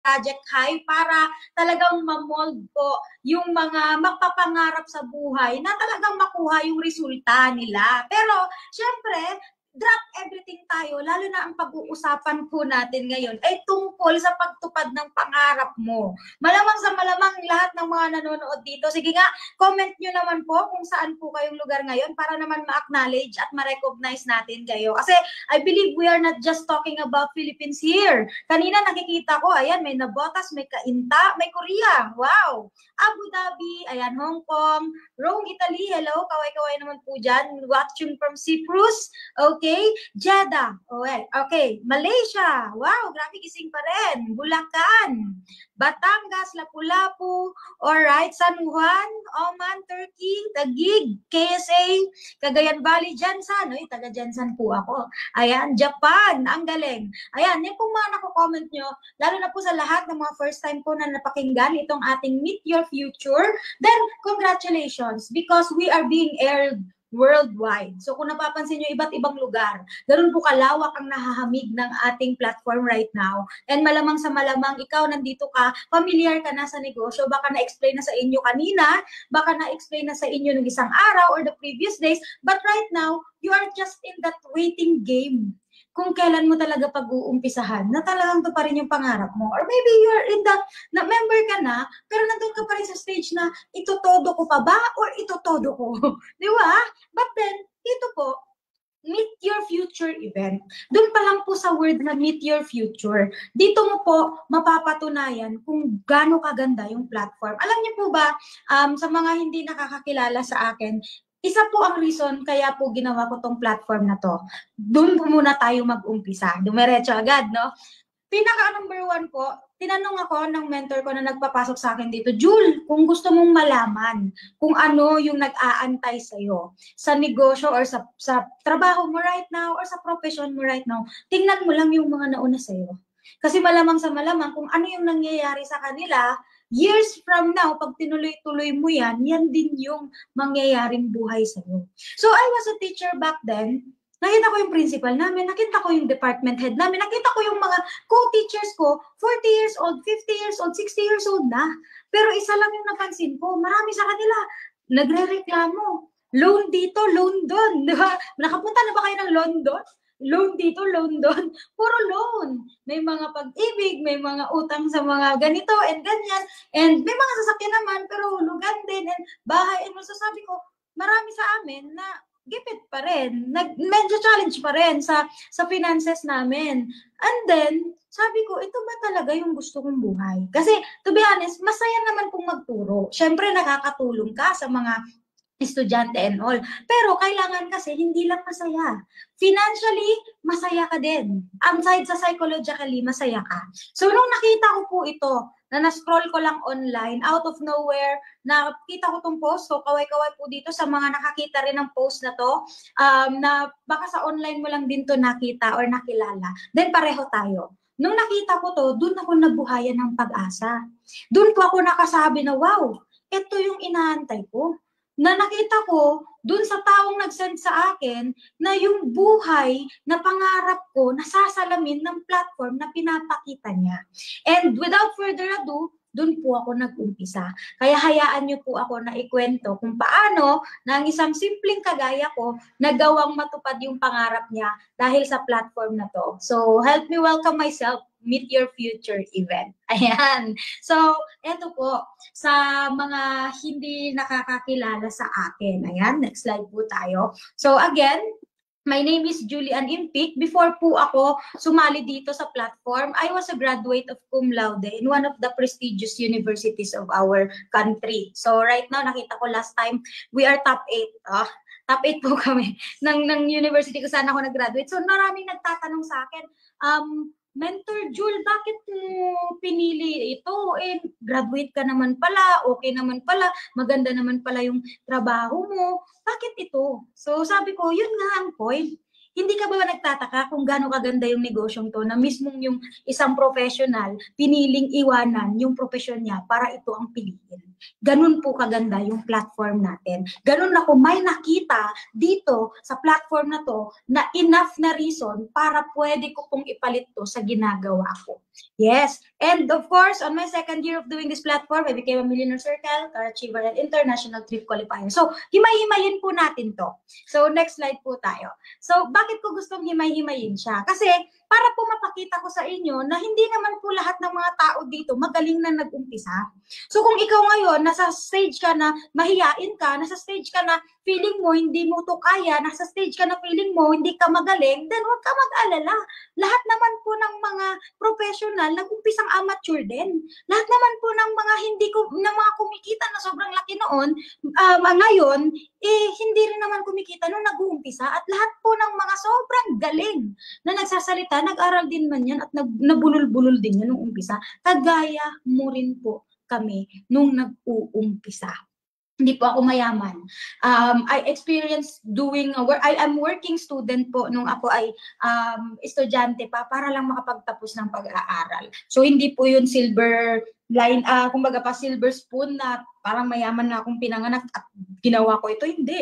Project High para talagang ma-mold po yung mga magpapangarap sa buhay na talagang makuha yung resulta nila. Pero, syempre, drop everything tayo, lalo na ang pag-uusapan po natin ngayon ay tungkol sa pagtupad ng pangarap mo. Malamang sa malamang lahat ng mga nanonood dito, sige nga, comment nyo naman po kung saan po kayong lugar ngayon para naman ma-acknowledge at ma-recognize natin kayo. Kasi I believe we are not just talking about Philippines here. Kanina nakikita ko, ayan, may Nabotas, may Kainta, may Korea. Wow! Abu Dhabi, ayan, Hong Kong, Rome, Italy, hello, kaway-kaway naman po dyan. Watching from Cyprus, okay, Jeddah, okay, Malaysia, wow, grabe gising pa rin. Bulacan, Batangas, Lapu-Lapu, alright, San Juan, Oman, Turkey, Taguig, KSA, Cagayan Valley, Jansan, oy, taga Jansan po ako. Ayan, Japan, ang galing. Ayan, yan pong mga naku-comment nyo, lalo na po sa lahat ng mga first time po na napakinggan itong ating Meet Your Future, then congratulations because we are being aired worldwide. So kung napapansin nyo, iba't ibang lugar, ganun po kalawak ang nahahamig ng ating platform right now. And malamang sa malamang, ikaw nandito ka, familiar ka na sa negosyo, baka na-explain na sa inyo kanina, baka na-explain na sa inyo ng isang araw or the previous days, but right now, you are just in that waiting game. Kung kailan mo talaga pag-uumpisahan na talagang to pa rin yung pangarap mo. Or maybe you're in the, na member ka na, pero nandun ka pa rin sa stage na itotodo ko pa ba or itotodo ko? Di ba? But then, dito po, Meet Your Future event. Doon pa lang po sa word na Meet Your Future, dito mo po mapapatunayan kung gaano kaganda yung platform. Alam niyo po ba, sa mga hindi nakakakilala sa akin, isa po ang reason kaya po ginawa ko tong platform na to. Doon po muna tayo mag-umpisa. Dumiretso agad, no? Pinaka number one po, tinanong ako ng mentor ko na nagpapasok sa akin dito, Jul, kung gusto mong malaman kung ano yung nag-aantay sa'yo sa negosyo or sa trabaho mo right now or sa profession mo right now, tingnan mo lang yung mga nauna sa'yo. Kasi malamang sa malamang kung ano yung nangyayari sa kanila, years from now, pag tinuloy-tuloy mo yan, yan din yung mangyayaring buhay sa'yo. So I was a teacher back then. Nakita ko yung principal namin, nakita ko yung department head namin, nakita ko yung mga co-teachers ko, 40 years old, 50 years old, 60 years old na. Pero isa lang yung napansin ko, marami sa kanila, nagre-reklamo. Loan dito, loan doon. Diba? Nakapunta na ba kayo ng London? Loan dito, loan doon. Puro loan. May mga pag-ibig, may mga utang sa mga ganito and ganyan. And may mga sasakyan naman, pero hulugan din. And bahay. And masasabi ko, marami sa amin na gipit pa rin. Medyo challenge pa rin sa finances namin. And then, sabi ko, ito ba talaga yung gusto kong buhay? Kasi, to be honest, masaya naman kung magturo. Siyempre, nakakatulong ka sa mga estudyante and all. Pero kailangan kasi hindi lang masaya. Financially, masaya ka din. Aside sa psychologically, masaya ka. So, nung nakita ko po ito, na na-scroll ko lang online, out of nowhere, nakita ko tong post, so kaway-kaway po dito sa mga nakakita rin ng post na to, na baka sa online mo lang din to nakita or nakilala. Then pareho tayo. Nung nakita ko to, dun ako nabuhayan ng pag-asa. Dun po ako nakasabi na, wow, ito yung inaantay ko. Na nakita ko dun sa taong nag-send sa akin na yung buhay na pangarap ko nasasalamin ng platform na pinapakita niya. And without further ado, dun po ako nag-umpisa. Kaya hayaan niyo po ako na ikwento kung paano na ang isang simpleng kagaya ko nagawang matupad yung pangarap niya dahil sa platform na to. So, help me welcome myself. Meet Your Future event. Ayan. So, eto po, sa mga hindi nakakakilala sa akin. Ayan, next slide po tayo. So, again, my name is Julian Impik. Before po ako sumali dito sa platform, I was a graduate of cum laude in one of the prestigious universities of our country. So, right now, nakita ko last time, we are top 8. Top 8 po kami ng university kung saan ako nag-graduate. So, maraming nagtatanong sa akin, Mentor Jul, bakit mo pinili ito? Graduate ka naman pala, okay naman pala, maganda naman pala yung trabaho mo. Bakit ito? So sabi ko, yun nga ang point. Hindi ka ba nagtataka kung gaano kaganda yung negosyong to na mismong yung isang professional piniling iwanan yung profesyon niya para ito ang piliin? Ganun po kaganda yung platform natin. Ganun ako may nakita dito sa platform na to na enough na reason para pwede ko pong ipalit to sa ginagawa ko. Yes. And of course, on my second year of doing this platform, I became a Millionaire Circle, Car Achiever, and International Trip Qualifier. So, himay-himayin po natin to. So, next slide po tayo. So, bakit ko gustong himay-himayin siya? Kasi, para po mapakita ko sa inyo na hindi naman po lahat ng mga tao dito magaling na nag-umpisa. So, kung ikaw ngayon, nasa stage ka na mahiyain ka, nasa stage ka na feeling mo hindi mo to kaya, nasa stage ka na feeling mo hindi ka magaling, then huwag ka mag-alala. Lahat naman po ng mga professional nag-umpisang amateur din. Lahat naman po ng mga ng mga kumikita na sobrang laki noon, ngayon, hindi rin naman kumikita nung nag-uumpisa at lahat po ng mga sobrang galing na nagsasalita, nag-aral din man yan at nabulol-bulol din yan nung umpisa. Kagaya mo rin po kami nung nag-uumpisa. Hindi po ako mayaman. I experienced doing, I am working student po nung ako ay estudyante pa para lang makapagtapos ng pag-aaral. So hindi po yun silver line, kumbaga pa silver spoon na parang mayaman na akong pinanganak at ginawa ko ito. Hindi.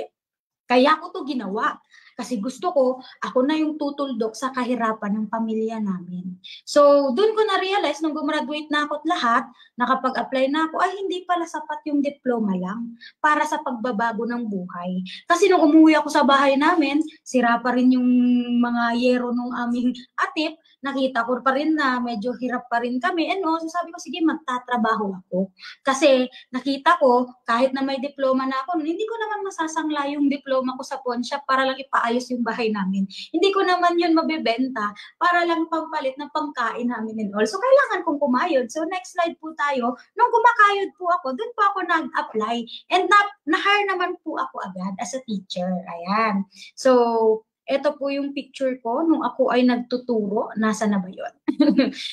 Kaya ko to ginawa. Kasi gusto ko, ako na yung tutuldok sa kahirapan ng pamilya namin. So, doon ko na-realize, nung gumraduate na ako at lahat, nakapag-apply na ako, ay hindi pala sapat yung diploma lang para sa pagbabago ng buhay. Kasi nung umuwi ako sa bahay namin, sira pa rin yung mga yero nung aming atip, nakita ko pa rin na medyo hirap pa rin kami. So sabi ko, sige, magtatrabaho ako. Kasi nakita ko, kahit na may diploma na ako, hindi ko naman masasangla yung diploma ko sa pawn shop para lang ipaayos yung bahay namin. Hindi ko naman yun mabebenta para lang pampalit ng pangkain namin and all. So kailangan kong kumayod. So next slide po tayo. Nung kumakayod po ako, dun po ako nag-apply. And na-hire naman po ako agad as a teacher. Ayan. So, ito po yung picture ko nung ako ay nagtuturo. Nasa na ba yun?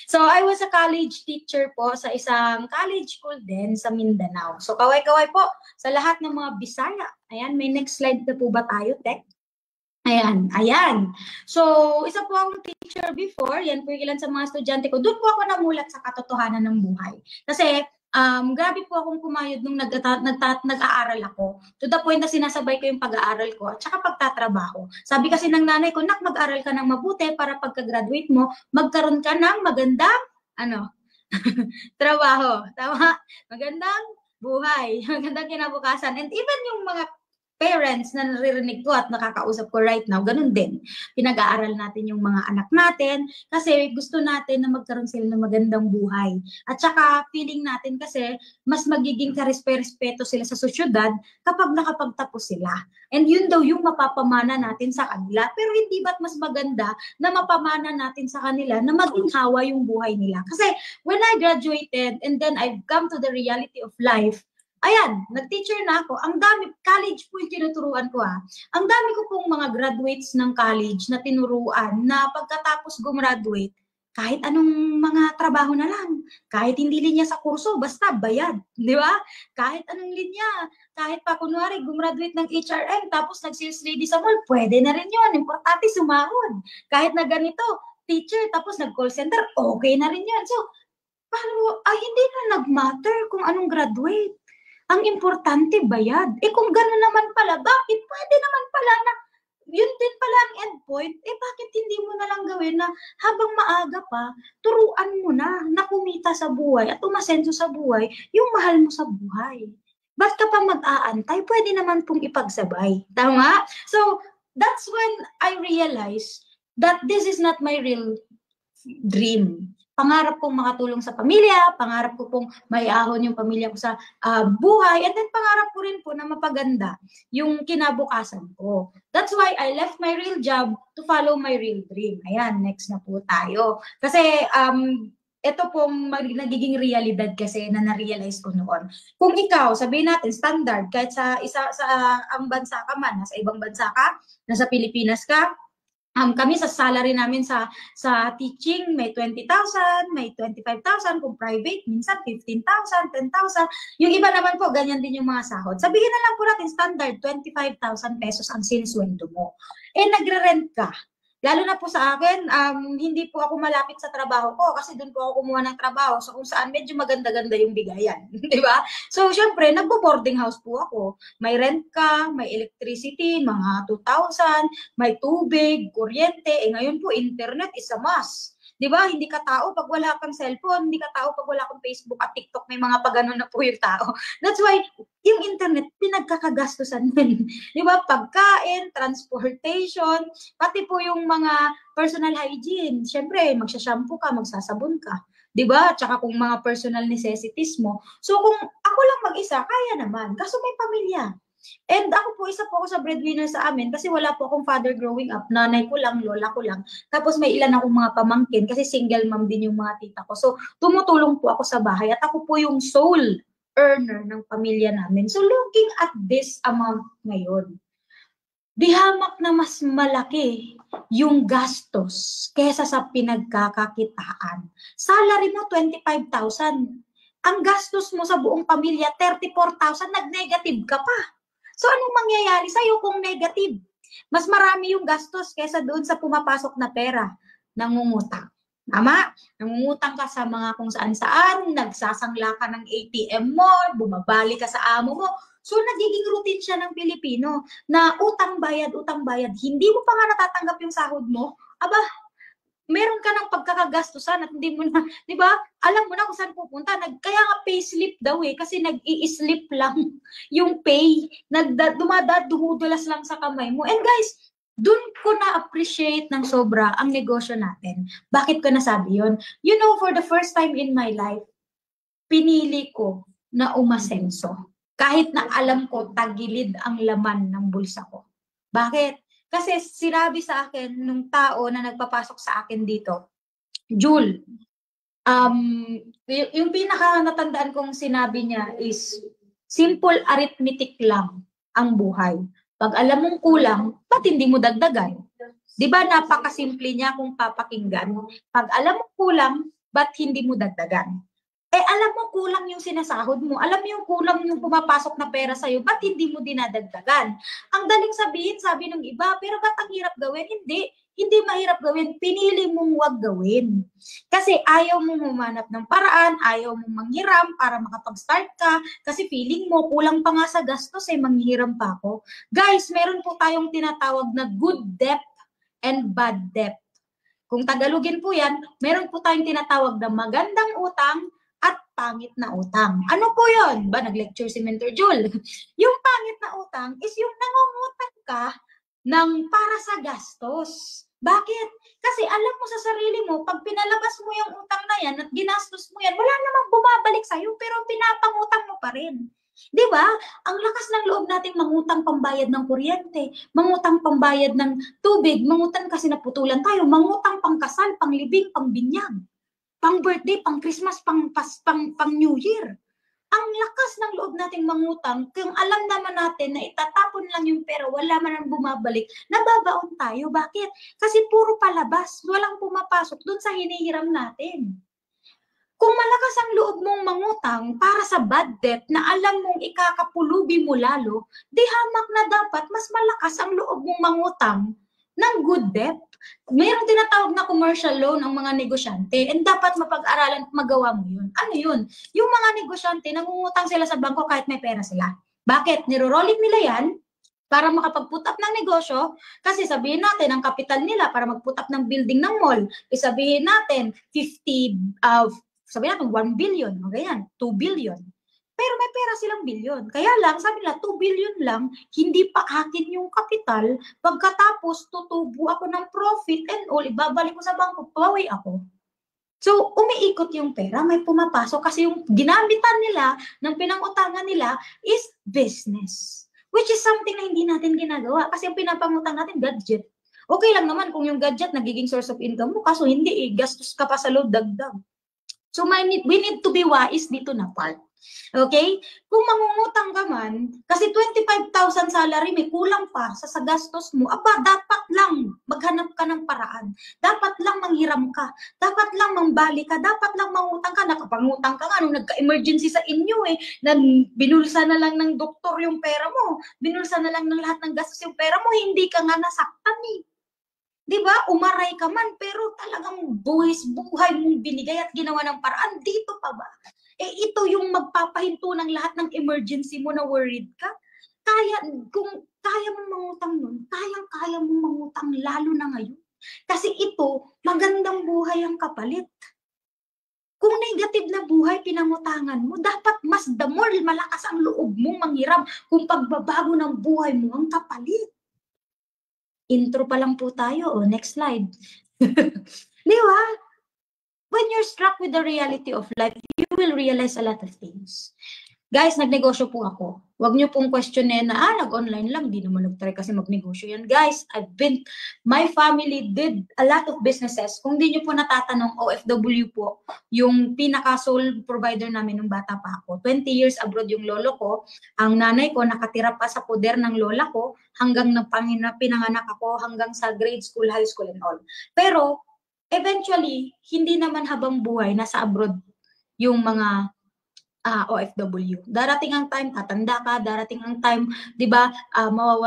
So, I was a college teacher po sa isang college school din sa Mindanao. So, kaway-kaway po sa lahat ng mga Bisaya. Ayan, may next slide na po ba tayo, Tek? Ayan, ayan. So, isa po akong teacher before. Yan po yung ilan sa mga estudyante ko. Doon po ako namulat sa katotohanan ng buhay. Kasi, grabe po akong kumayod nung nag-aaral ako. To the point na sinasabay ko yung pag-aaral ko at saka pagtatrabaho. Sabi kasi ng nanay ko, nak, mag-aral ka ng mabuti para pagka-graduate mo, magkaroon ka ng magandang, trabaho. Tama? Magandang buhay. Magandang kinabukasan. And even yung mga parents na naririnig ko at nakakausap ko right now, ganun din. Pinag-aaral natin yung mga anak natin kasi gusto natin na magkaroon sila ng magandang buhay. At saka feeling natin kasi mas magiging karespeto sila sa sosyedad kapag nakapagtapos sila. And yun daw yung mapapamana natin sa kanila. Pero hindi ba't mas maganda na mapamana natin sa kanila na maging hawa yung buhay nila? Kasi when I graduated and then I've come to the reality of life, ayan, nag-teacher na ako. Ang dami, college po yung tinuturuan ko Ang dami ko pong mga graduates ng college na tinuruan na pagkatapos gumraduate, kahit anong mga trabaho na lang, kahit hindi linya sa kurso, basta bayad, di ba? Kahit anong linya, kahit pa kunwari gumraduate ng HRM tapos nag-sales lady sa mall, pwede na rin yun. Importante sumahod. Kahit na ganito, teacher tapos nag-call center, okay na rin yun. So, hindi na nag-matter kung anong graduate. Ang importante, bayad. Kung gano'n naman pala, bakit pwede naman pala na yun din pala ang endpoint? Bakit hindi mo na lang gawin na habang maaga pa, turuan mo na kumita sa buhay at umasenso sa buhay yung mahal mo sa buhay. Ba't ka pa mag-aantay? Pwede naman pong ipagsabay. Tama? So, that's when I realized that this is not my real dream. Pangarap kong makatulong sa pamilya, pangarap ko pong maiahon yung pamilya ko sa buhay, and then pangarap ko rin po na mapaganda yung kinabukasan ko. That's why I left my real job to follow my real dream. Ayan, next na po tayo. Kasi ito pong nagiging realidad kasi na na-realize ko noon. Kung ikaw, sabihin natin, standard, kahit sa ang bansa ka man, nasa ibang bansa ka, nasa Pilipinas ka, kami sa salary namin sa teaching, may 20,000, may 25,000, kung private, minsan 15,000, 10,000. Yung iba naman po, ganyan din yung mga sahod. Sabihin na lang po natin, standard, 25,000 pesos ang sinisweldo mo. Nagre-rent ka. Lalo na po sa akin, hindi po ako malapit sa trabaho ko kasi doon po ako kumuha ng trabaho. So kung saan medyo maganda-ganda yung bigayan. Di ba? So syempre, nagbo-boarding house po ako. May rent ka, may electricity, mga 2,000, may tubig, kuryente. Eh ngayon po, internet is a must. Di ba? Hindi ka tao pag wala kang cellphone, hindi ka tao pag wala kang Facebook at TikTok, may mga pagano na po yung tao. That's why, yung internet, pinagkakagastusan din. Di ba? Pagkain, transportation, pati po yung mga personal hygiene. Siyempre, magsashampoo ka, magsasabon ka. 'Di ba? Tsaka kung mga personal necessities mo. So kung ako lang mag-isa, kaya naman. Kaso may pamilya. And ako po, isa po ako sa breadwinner sa amin kasi wala po akong father growing up. Nanay ko lang, lola ko lang. Tapos may ilan akong mga pamangkin kasi single mom din yung mga tita ko. So tumutulong po ako sa bahay at ako po yung sole earner ng pamilya namin. So looking at this amount ngayon, di hamak na mas malaki yung gastos kesa sa pinagkakakitaan. Salary mo 25,000. Ang gastos mo sa buong pamilya 34,000, nag-negative ka pa. So anong mangyayari sa'yo kung negative? Mas marami yung gastos kesa doon sa pumapasok na pera, nangungutang. Tama? Nangungutang ka sa mga kung saan-saan, nagsasangla ka ng ATM mo, bumabalik ka sa amo mo. So nagiging routine siya ng Pilipino na utang bayad. Hindi mo pa nga natatanggap yung sahod mo, aba, meron ka ng pagkakagastusan at hindi mo na, di ba? Alam mo na kung saan pupunta. Kaya nga pay slip daw kasi nag-i-slip lang yung pay. Dumudulas lang sa kamay mo. And guys, dun ko na-appreciate ng sobra ang negosyo natin. Bakit ko nasabi yun? You know, for the first time in my life, pinili ko na umasenso. Kahit na alam ko tagilid ang laman ng bulsa ko. Bakit? Kasi sinabi sa akin nung tao na nagpapasok sa akin dito, Jul, yung pinaka natandaan kong sinabi niya is, simple arithmetic lang ang buhay. Pag alam mong kulang, ba't hindi mo dagdagan? Di ba napakasimple niya kung papakinggan? Pag alam mong kulang, ba't hindi mo dagdagan? Eh alam mo kulang yung sinasahod mo, alam mo yung kulang yung pumapasok na pera sa'yo, ba't hindi mo dinadagdagan? Ang daling sabihin, sabi ng iba, pero ba't ang hirap gawin? Hindi mahirap gawin, pinili mong wag gawin. Kasi ayaw mong humanap ng paraan, ayaw mong manghiram para makapag-start ka, kasi feeling mo, kulang pa nga sa gastos, manghiram pa ako. Guys, meron po tayong tinatawag na good debt and bad debt. Kung Tagalogin po yan, meron po tayong tinatawag na magandang utang at pangit na utang. Ano po yun? Ba, nag-lecture si Mentor Jul. Yung pangit na utang is yung nangungutang ka ng para sa gastos. Bakit? Kasi alam mo sa sarili mo, pag pinalabas mo yung utang na yan at ginastos mo yan, wala namang bumabalik sa'yo, pero pinapangutang mo pa rin. Di ba? Ang lakas ng loob nating mangutang pambayad ng kuryente, mangutang pambayad ng tubig, mangutang kasi naputulan tayo, mangutang pangkasal, panglibing, pangbinyag, pang birthday, pang Christmas, pang New Year. Ang lakas ng loob nating mangutang, kung alam naman natin na itatapon lang yung pera, wala man ang bumabalik, nababaon tayo. Bakit? Kasi puro palabas, walang pumapasok dun sa hinihiram natin. Kung malakas ang loob mong mangutang para sa bad debt na alam mong ikakapulubi mo lalo, di hamak na dapat mas malakas ang loob mong mangutang ng good debt. Mayroong tinatawag na commercial loan ang mga negosyante and dapat mapag-aralan at magawa mo yun. Ano yun? Yung mga negosyante, nangungutang sila sa bangko kahit may pera sila. Bakit? Niro-rolling nila yan para makapag-put up ng negosyo kasi sabihin natin ang kapital nila para mag-put up ng building ng mall, isabihin natin 1 billion, o ganyan, 2 billion. Pero may pera silang bilyon. Kaya lang, sabi nila, 2 billion lang, hindi pa akin yung kapital. Pagkatapos, tutubo ako ng profit and all, ibabalik ko sa bangko, pawawi ako. So, umiikot yung pera, may pumapasok kasi yung ginamitan nila, ng pinangutangan nila, is business. Which is something na hindi natin ginagawa kasi yung pinapangutang natin, gadget. Okay lang naman kung yung gadget nagiging source of income mo, kaso hindi gastos ka pa sa load dagdag. So, we need to be wise dito na part. Okay? Kung mangungutang ka man, kasi 25,000 salary, may kulang pa sa gastos mo, aba, dapat lang maghanap ka ng paraan. Dapat lang manghiram ka. Dapat lang mambali ka. Dapat lang mangutang ka. Nakapangutang ka nga nung nagka-emergency sa inyo na binulsa na lang ng doktor yung pera mo. Binulsa na lang ng lahat ng gastos yung pera mo. Hindi ka nga nasaktan 'Di ba? Umaray ka man, pero talagang buhay mong binigay at ginawa ng paraan. Dito pa ba? Ito yung magpapahinto ng lahat ng emergency mo na worried ka. Kung kaya mong mangutang nun, kayang-kaya mong mangutang lalo na ngayon. Kasi ito, magandang buhay ang kapalit. Kung negative na buhay pinangutangan mo, dapat mas the more malakas ang loob mong manghiram kung pagbabago ng buhay mo ang kapalit. Intro pa lang po tayo. Next slide. Di ba? When you're struck with the reality of life, you will realize a lot of things. Guys, nagnegosyo po ako. Huwag niyo pong questionin na, nag-online lang, di naman nag-try kasi magnegosyo yan. Guys, my family did a lot of businesses. Kung di niyo po natatanong, OFW po, yung pinaka-sole provider namin nung bata pa ako. 20 years abroad yung lolo ko. Ang nanay ko nakatira pa sa poder ng lola ko hanggang pinanganak ako, hanggang sa grade school, high school, and all. Pero, eventually, hindi naman habang buhay nasa abroad yung mga OFW. Darating ang time, tatanda ka, darating ang time, 'di ba,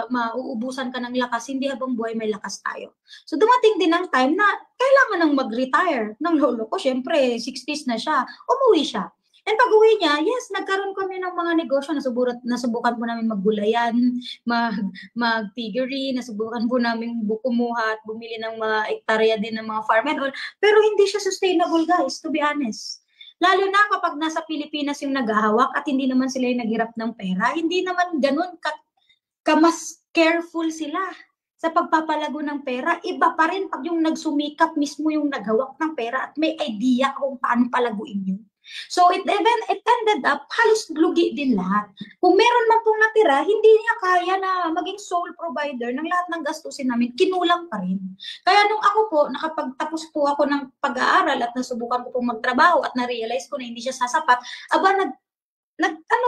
mauubusan ka ng lakas, hindi habang buhay may lakas tayo. So dumating din ang time na kailangan nang mag-retire ng lolo ko. Syempre, 60s na siya. Umuwi siya. And pag-uwi niya, yes, nagkaroon kami ng mga negosyo. Nasubukan po namin maggulayan, mag-piggery, nasubukan po namin kumuha at bumili ng mga ektarya din ng mga farm and all. Pero hindi siya sustainable, guys, to be honest. Lalo na kapag nasa Pilipinas yung naghahawak at hindi naman sila yung naghirap ng pera, hindi naman ganun mas careful sila sa pagpapalago ng pera. Iba pa rin pag yung nagsumikap mismo yung naghawak ng pera at may idea kung paano palaguin yun. So it ended up, halos lugi din lahat. Kung meron man pong natira, hindi niya kaya na maging sole provider ng lahat ng gastusin namin, kinulang pa rin. Kaya nung ako po, nakapagtapos po ako ng pag-aaral at nasubukan ko pong magtrabaho at na-realize ko na hindi siya sasapat,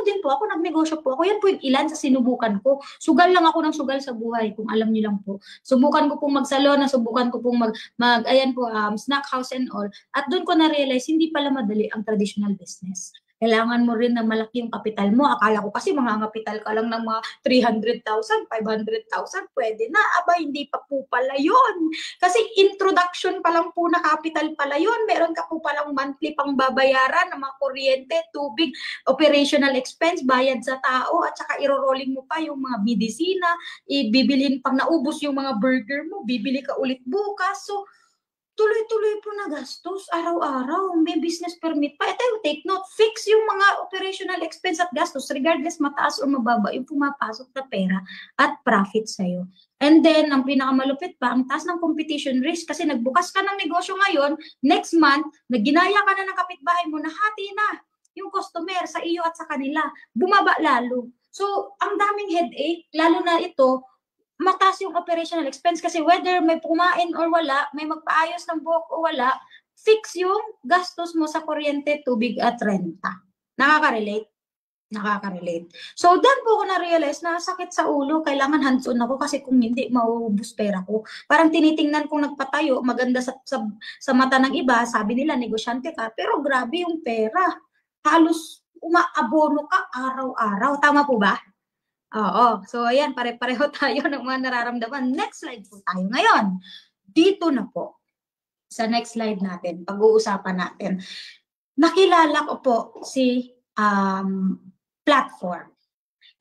din po ako, nagnegosyo po ako. Yan po yung ilan sa sinubukan ko. Sugal lang ako ng sugal sa buhay, kung alam niyo lang po. Subukan ko pong magsalon, nasubukan ko pong ayan po, snack house and all. At doon ko na-realize, hindi pala madali ang traditional business. Kailangan mo rin na malaki yung kapital mo. Akala ko kasi mga kapital ka lang ng mga 300,000, 500,000, pwede na. Aba, hindi pa po pala yun. Kasi introduction pa lang po na capital pala yun. Meron ka po palang monthly pang babayaran ng mga kuryente, tubig, operational expense, bayad sa tao, at saka iro-rolling mo pa yung mga bidisina, ibibilin pang naubos yung mga burger mo, bibili ka ulit bukas. So, tuloy-tuloy po na gastos, araw-araw, may business permit pa. Ito, take note, fix yung mga operational expense at gastos, regardless mataas o mababa, yung pumapasok na pera at profit sa'yo. And then, ang pinakamalupit pa, ang taas ng competition risk, kasi nagbukas ka ng negosyo ngayon, next month, naginaya ka na ng kapitbahay mo, nahati na yung customer sa iyo at sa kanila, bumaba lalo. So, ang daming headache, lalo na ito, mataas yung operational expense kasi whether may pumain or wala, may magpaayos ng buhok o wala, fix yung gastos mo sa kuryente, tubig at renta. Nakaka-relate? Nakaka-relate. So, doon po ko na-realize na sakit sa ulo, kailangan hands-on ako kasi kung hindi, mauubos pera ko. Parang tinitingnan kong nagpatayo, maganda sa mata ng iba, sabi nila, negosyante ka, pero grabe yung pera. Halos umaabono ka araw-araw. Tama po ba? Oo. So, ayan, pare-pareho tayo ng mga nararamdaman. Next slide po tayo ngayon. Dito na po. Sa next slide natin, pag-uusapan natin. Nakilala ko po si platform.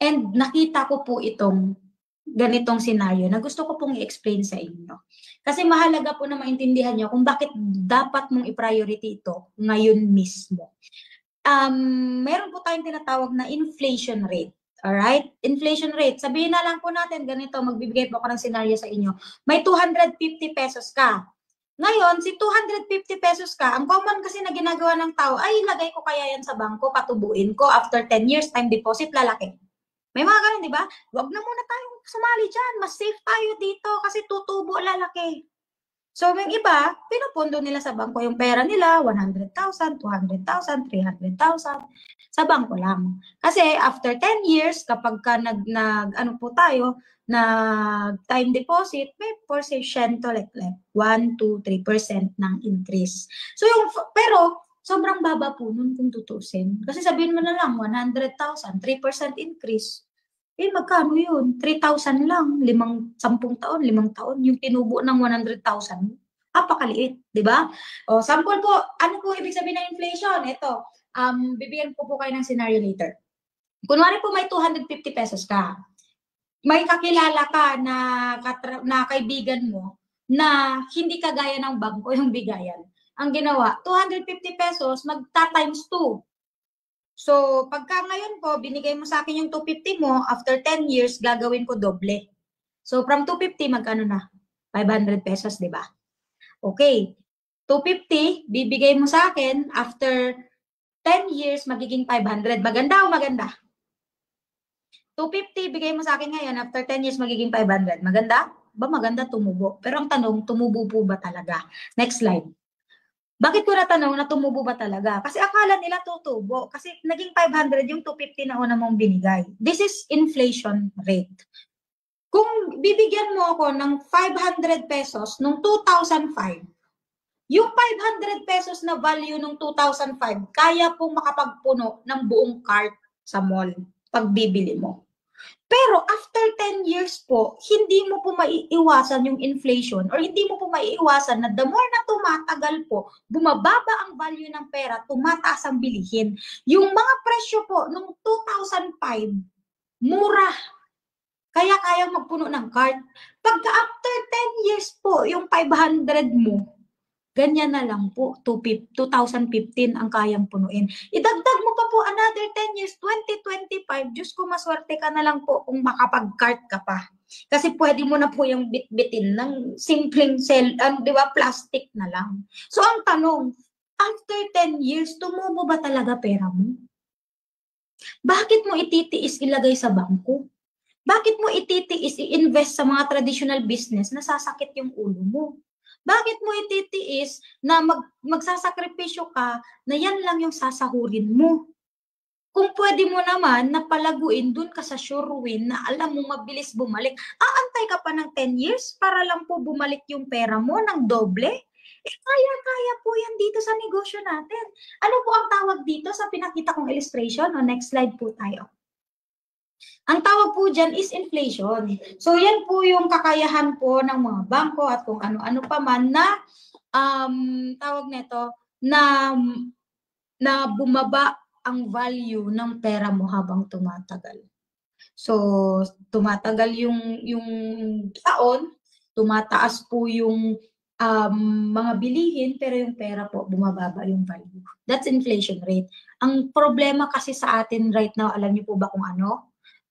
And nakita ko po itong ganitong scenario na gusto ko pong i-explain sa inyo. Kasi mahalaga po na maintindihan nyo kung bakit dapat mong i-priority ito ngayon mismo. Meron po tayong tinatawag na inflation rate. Alright? Inflation rate. Sabihin na lang po natin, ganito, magbibigay po ako ng scenario sa inyo. May 250 pesos ka. Ngayon, si 250 pesos ka, ang common kasi na ginagawa ng tao, ay ilagay ko kaya yan sa bangko, patubuin ko, after 10 years, time deposit, lalaki. May mga ganun, di ba? Huwag na muna tayong sumali dyan. Mas safe tayo dito kasi tutubo, lalaki. So, yung iba, pinupondo nila sa bangko yung pera nila, 100,000, 200,000, 300,000, sa bangko lang. Kasi after 10 years, kapag ka ano po tayo, time deposit, may porsyento like 1, 2, 3% ng increase. So, pero, sobrang baba po nun kung tutusin. Kasi sabihin mo na lang, 100,000, 3% increase. Magkano yun? 3,000 lang, 10 taon, 5 taon, yung tinubo ng 100,000. Apakaliit, di ba? O, sample po, ano po ibig sabihin ng inflation? Ito, bibigyan ko po kayo ng scenario later. Kunwari po may 250 pesos ka. May kakilala ka na kaibigan mo na hindi kagaya ng bangko yung bigayan. Ang ginawa, 250 pesos, magta-times 2. So, pagka ngayon po, binigay mo sa akin yung 250 mo, after 10 years, gagawin ko doble. So, from 250, magkano na? 500 pesos, di ba? Okay. 250, bibigay mo sa akin, after 10 years, magiging 500. Maganda o maganda? 250, bigay mo sa akin ngayon, after 10 years, magiging 500. Maganda? Ba maganda, tumubo. Pero ang tanong, tumubo po ba talaga? Next slide. Bakit ko natanong na tumubo ba talaga? Kasi akala nila tutubo. Kasi naging 500 yung 250 na una mong binigay. This is inflation rate. Kung bibigyan mo ako ng 500 pesos nung 2005, yung 500 pesos na value nung 2005, kaya pong makapagpuno ng buong cart sa mall pag bibili mo. Pero after 10 years po, hindi mo po maiiwasan yung inflation or hindi mo po maiiwasan na the more na tumatagal po, bumababa ang value ng pera, tumataas ang bilihin. Yung mga presyo po nung 2005, mura. Kaya kayang magpuno ng cart. Pagka after 10 years po, yung 500 mo, ganyan na lang po, 2015 ang kayang punuin. Idagdag mo pa po another 10 years, 2025, Diyos ko, maswerte ka na lang po kung makapag-cart ka pa. Kasi pwede mo na po yung bitbitin ng simpleng di ba, plastic na lang. So ang tanong, after 10 years, tumubo ba talaga pera mo? Bakit mo ititiis ilagay sa bangko? Bakit mo ititiis i-invest sa mga traditional business na sasakit yung ulo mo? Bakit mo ititiis na magsasakripisyo ka na yan lang yung sasahurin mo? Kung pwede mo naman na palaguin dun ka sa sure win na alam mo mabilis bumalik, aantay ka pa ng 10 years para lang po bumalik yung pera mo ng doble? Kaya po yan dito sa negosyo natin. Ano po ang tawag dito sa pinakita kong illustration? O next slide po tayo. Ang tawag po dyan is inflation. So yan po yung kakayahan po ng mga bangko at kung ano-ano pa man na tawag nito na bumaba ang value ng pera mo habang tumatagal. So tumatagal yung taon, tumataas po yung mga bilihin pero yung pera po bumababa yung value. That's inflation rate. Ang problema kasi sa atin right now, alam niyo po ba kung ano?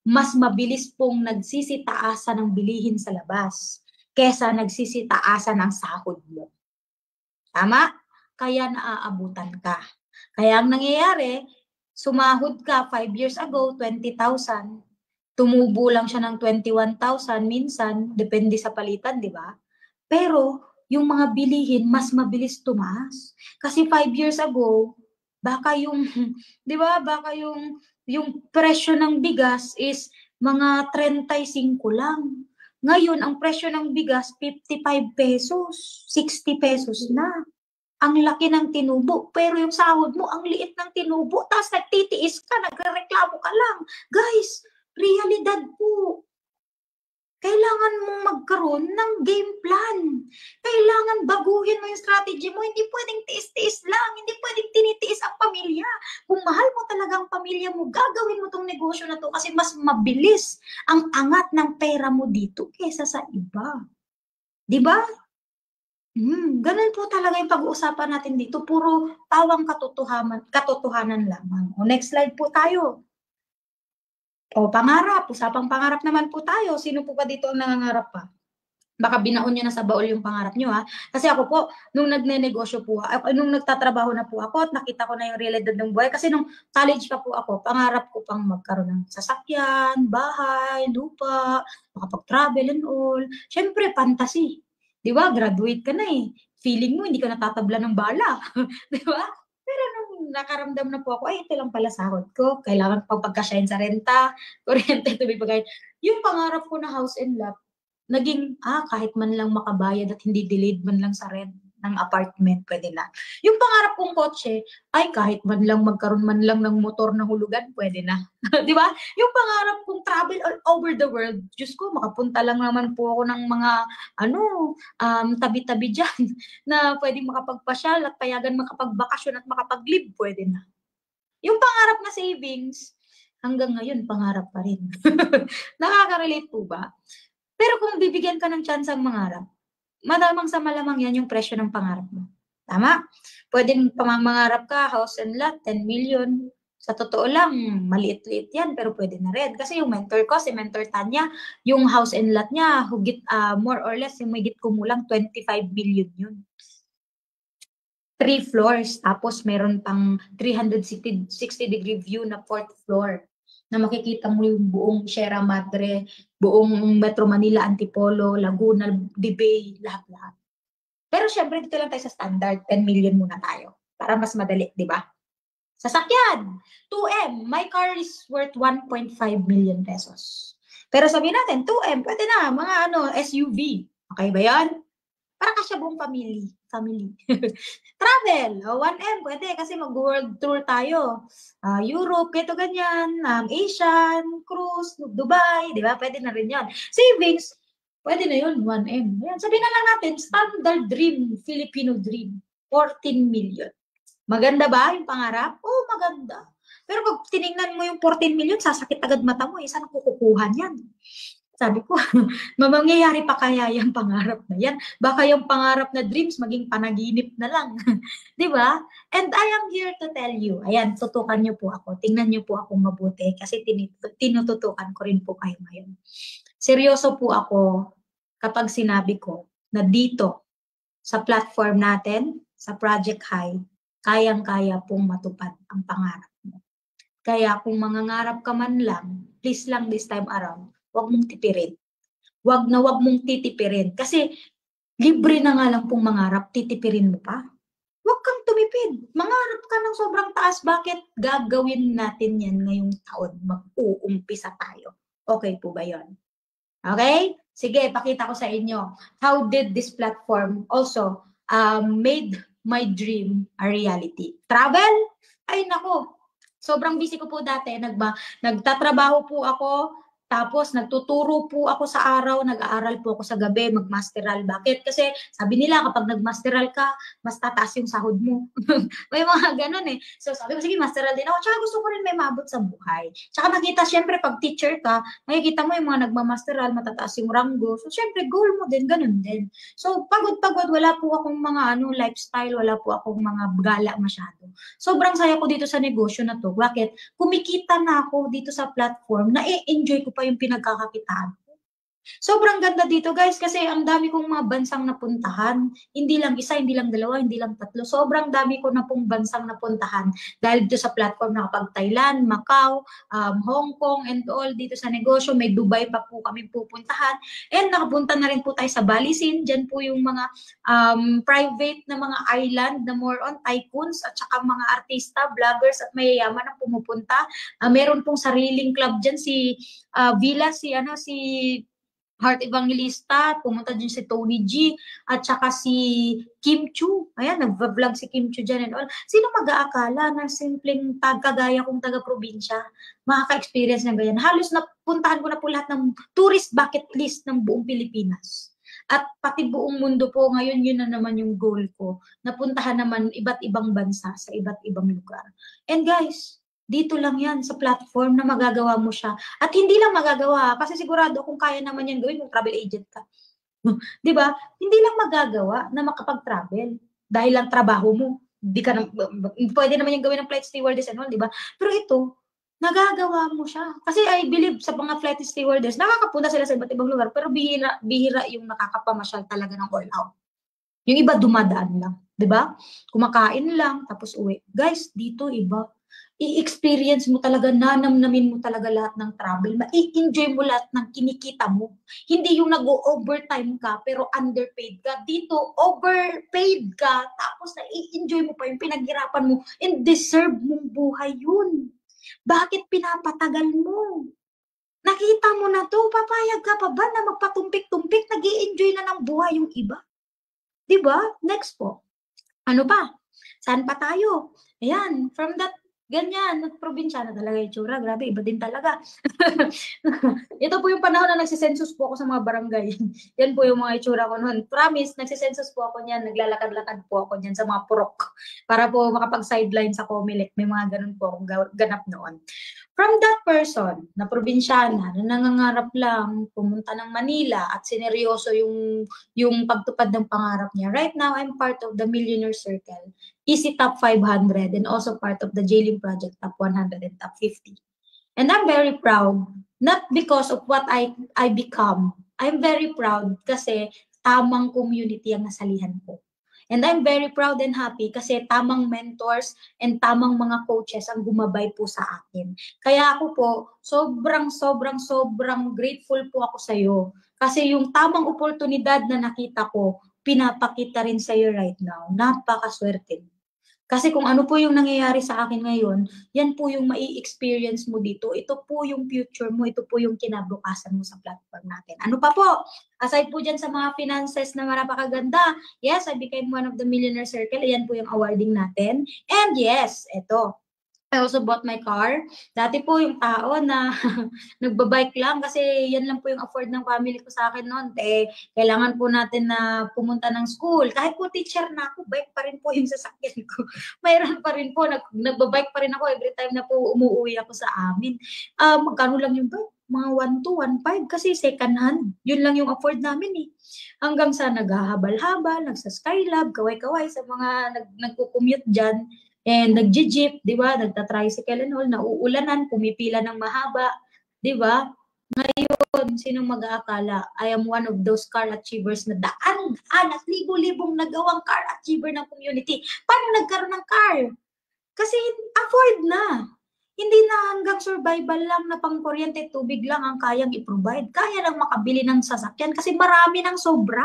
Mas mabilis pong nagsisitaasan ng bilihin sa labas kesa nagsisitaasan ng sahod mo. Tama? Kaya naaabutan ka. Kaya ang nangyayari, sumahod ka 5 years ago, 20,000. Tumubo lang siya ng 21,000 minsan, depende sa palitan, di ba? Pero yung mga bilihin, mas mabilis tumaas. Kasi 5 years ago, baka yung, di ba, baka yung presyo ng bigas is mga 35 lang. Ngayon, ang presyo ng bigas, 55 pesos, 60 pesos na. Ang laki ng tinubo, pero yung sahod mo, ang liit ng tinubo, tapos nagtitiis ka, nagrereklamo ka lang. Guys, realidad po. Kailangan mong magkaroon ng game plan. Kailangan baguhin mo yung strategy mo. Hindi pwedeng tiis-tiis lang. Hindi pwedeng tinitiis ang pamilya. Kung mahal mo talaga ang pamilya mo, gagawin mo tong negosyo na to kasi mas mabilis ang angat ng pera mo dito kesa sa iba. Di ba? Ganun po talaga yung pag-uusapan natin dito. Puro tawang katotohanan lamang. O, next slide po tayo. O, pangarap. Usapang pangarap naman po tayo. Sino po ba dito ang nangangarap pa? Baka binaon nyo na sa baul yung pangarap nyo, ha? Kasi ako po, nung nagne-negosyo po, nung nagtatrabaho na po ako at nakita ko na yung realidad ng buhay, kasi nung college pa po ako, pangarap ko pang magkaroon ng sasakyan, bahay, lupa, makapag-travel and all. Siyempre, fantasy. Di ba? Graduate ka na eh. Feeling mo, hindi ka natatabla ng bala. Di ba? Pero nung nakaramdam na po ako, ay, ito lang pala sahod ko. Kailangan pang pagkasyahin sa renta, kuryente, tubig, pagkain. Yung pangarap ko na house and lot, naging, kahit man lang makabayad at hindi delayed man lang sa rent. ng apartment, pwede na. Yung pangarap kong kotse, ay kahit man lang magkaroon man lang ng motor na hulugan, pwede na. Di ba? Yung pangarap kong travel all over the world, Diyos ko, makapunta lang naman po ako ng mga, tabi-tabi dyan, na pwede makapagpasyal at payagan makapagbakasyon at makapag-live, pwede na. Yung pangarap na savings, hanggang ngayon, pangarap pa rin. Nakaka-relate po ba? Pero kung bibigyan ka ng chance ang mangarap, malamang sa malamang yan yung presyo ng pangarap mo. Tama? Pwedeng mangarap ka, house and lot, 10 million. Sa totoo lang, maliit-liit yan, pero pwede na rin. Kasi yung mentor ko, si Mentor Tanya, yung house and lot niya, hugit, more or less, yung higit kumulang 25 million yun. 3 floors, tapos meron pang 360-degree view na 4th floor na makikita mo yung buong Sierra Madre, buong Metro Manila, Antipolo, Laguna, Dibay, lahat-lahat. Pero syempre, dito lang tayo sa standard, 10 million muna tayo para mas madali, di ba? Sasakyan, 2M, my car is worth 1.5 million pesos. Pero sabihin natin, 2M, pwede na, mga SUV. Okay ba yan? Para kasya buong family. Travel, 1M, pwede kasi mag-world tour tayo. Europe, keto ganyan, Asian, cruise, Dubai, di ba? Pwede na rin yan. Savings, pwede na yun, 1M. Yan. Sabihin na lang natin, standard dream, Filipino dream, 14 million. Maganda ba yung pangarap? Oo, maganda. Pero pag tiningnan mo yung 14 million, sasakit agad mata mo, saan kukukuha yan? Sabi ko, mangyayari pa kaya yung pangarap na yan? Baka yung pangarap na dreams maging panaginip na lang. Di ba? And I am here to tell you, ayan, tutukan niyo po ako. Tingnan niyo po ako mabuti kasi tinututukan ko rin po kayo ngayon. Seryoso po ako kapag sinabi ko na dito, sa platform natin, sa Project High, kayang-kaya pong matupad ang pangarap mo. Kaya kung mangangarap ka man lang, please lang this time around, huwag mong tipirin. Huwag mong titipirin. Kasi libre na nga lang pong mangarap, titipirin mo pa. Huwag kang tumipid. Mangarap ka ng sobrang taas. Bakit gagawin natin yan ngayong taon? Mag-uumpisa tayo. Okay po ba yun? Okay? Sige, pakita ko sa inyo. How did this platform also made my dream a reality? Travel? Ay nako, sobrang busy ko po dati. Nagtatrabaho po ako, tapos nagtuturo po ako sa araw, nag-aaral po ako sa gabi, magmasteral. Bakit? Kasi sabi nila kapag nagmasteral ka, mas tataas yung sahod mo. May mga ganun eh. So sabi ko, sige, masteral din ako. Tsaka gusto ko rin may mabot sa buhay. Tsaka nakita, syempre, pag teacher ka, makikita mo yung mga nagmamasteral, matataas yung ranggo. So syempre, goal mo din, ganun din. So pagod-pagod, wala po akong mga lifestyle, wala po akong mga gala masyado. Sobrang saya ko dito sa negosyo na to. Bakit? Kumikita na ako dito sa platform, na-enjoy ko pa yung pinagkakakitaan. Sobrang ganda dito guys kasi ang dami kong mga bansang napuntahan. Hindi lang isa, hindi lang dalawa, hindi lang tatlo. Sobrang dami ko na pong bansang napuntahan dahil dito sa platform na kapag Thailand, Macau, Hong Kong and all dito sa negosyo. May Dubai pa po kami pupuntahan. And nakapunta na rin po tayo sa Balisin. Diyan po yung mga private na mga island na more on tycoons at saka mga artista, vloggers at mayayaman ang pumupunta. Meron pong sariling club dyan si Villa, si Heart Evangelista, pumunta din si Tony G, at saka si Kim Chu. Ayan, nag-vlog si Kim Chu dyan and all. Sino mag-aakala na simpleng kagaya kong taga-probinsya, makaka-experience ng ganyan? Halos napuntahan ko na po lahat ng tourist bucket list ng buong Pilipinas. At pati buong mundo po, ngayon yun na naman yung goal ko. Napuntahan naman iba't ibang bansa sa iba't ibang lugar. And guys, dito lang yan sa platform na magagawa mo siya. At hindi lang magagawa kasi sigurado kung kaya naman yan gawin kung travel agent ka. 'Di ba? Hindi lang magagawa na makapag-travel dahil lang trabaho mo. Hindi ka na, pwede naman yung gawin ng flight stewardess and all, 'di ba? Pero ito, nagagawa mo siya. Kasi I believe sa mga flight stewardess, nakakapunta sila sa iba't ibang lugar pero bihira yung nakakapamasyal talaga ng all out. Yung iba dumadaan lang, 'di ba? Kumakain lang tapos uwi. Guys, dito iba. I-experience mo talaga, nanamnamin mo talaga lahat ng travel, ma-enjoy mo lahat ng kinikita mo. Hindi yung nag-overtime ka pero underpaid ka. Dito, overpaid ka tapos na-enjoy mo pa yung pinaghirapan mo and deserve mong buhay yun. Bakit pinapatagal mo? Nakita mo na to, papayag ka pa ba na magpatumpik-tumpik, nag-i-enjoy na ng buhay yung iba? Di ba? Next po. Ano pa? Saan pa tayo? Ayan, from that, ganyan, probinsya na talaga yung tsura. Grabe, iba din talaga. Ito po yung panahon na nagsisensus po ako sa mga barangay. Yan po yung mga itsura ko noon. Promise, nagsisensus po ako niyan. Naglalakad-lakad po ako niyan sa mga purok para po makapag-sideline sa Comelec. May mga ganun po akong ganap noon. From that person na probinsyana na nangangarap lang pumunta ng Manila at sineryoso yung pagtupad ng pangarap niya. Right now, I'm part of the Millionaire Circle, Easy Top 500, and also part of the Jailing Project Top 100 and Top 50. And I'm very proud, not because of what I become. I'm very proud kasi tamang community ang nasalihan ko. And I'm very proud and happy kasi tamang mentors and tamang mga coaches ang gumabay po sa akin. Kaya ako po, sobrang grateful po ako sa iyo. Kasi yung tamang oportunidad na nakita ko, pinapakita rin sa iyo right now. Napakaswerte. Kasi kung ano po yung nangyayari sa akin ngayon, yan po yung mai-experience mo dito. Ito po yung future mo. Ito po yung kinabukasan mo sa platform natin. Ano pa po? Aside po dyan sa mga finances na napakaganda, yes, I became one of the Millionaire Circle. Ayan po yung awarding natin. And yes, ito. I also bought my car. Dati po yung tao na nagbabike lang kasi yan lang po yung afford ng family ko sa akin noon. Kailangan po natin na pumunta ng school. Kahit po teacher na ako, bike pa rin po yung sasakyan ko. Mayroon pa rin po, nagbabike pa rin ako every time na po umuwi ako sa amin. Magkano lang yung bike? Mga 1,200, 1,500 kasi second hand. Yun lang yung afford namin eh. Hanggang sa naghahabal-habal, nagsa-skylab, kaway-kaway sa mga nagko-commute dyan. And nagji-jeep, di ba? Nagta-tricycle and all, nauulanan, pumipila ng mahaba, di ba? Ngayon, sinong mag-aakala? I am one of those car achievers na daan at libo-libong nagawang car achiever ng community. Paano nagkaroon ng car? Kasi afford na. Hindi na hanggang survival lang na pang-kuryente, tubig lang ang kayang i-provide. Kaya lang makabili ng sasakyan kasi marami ng sobra.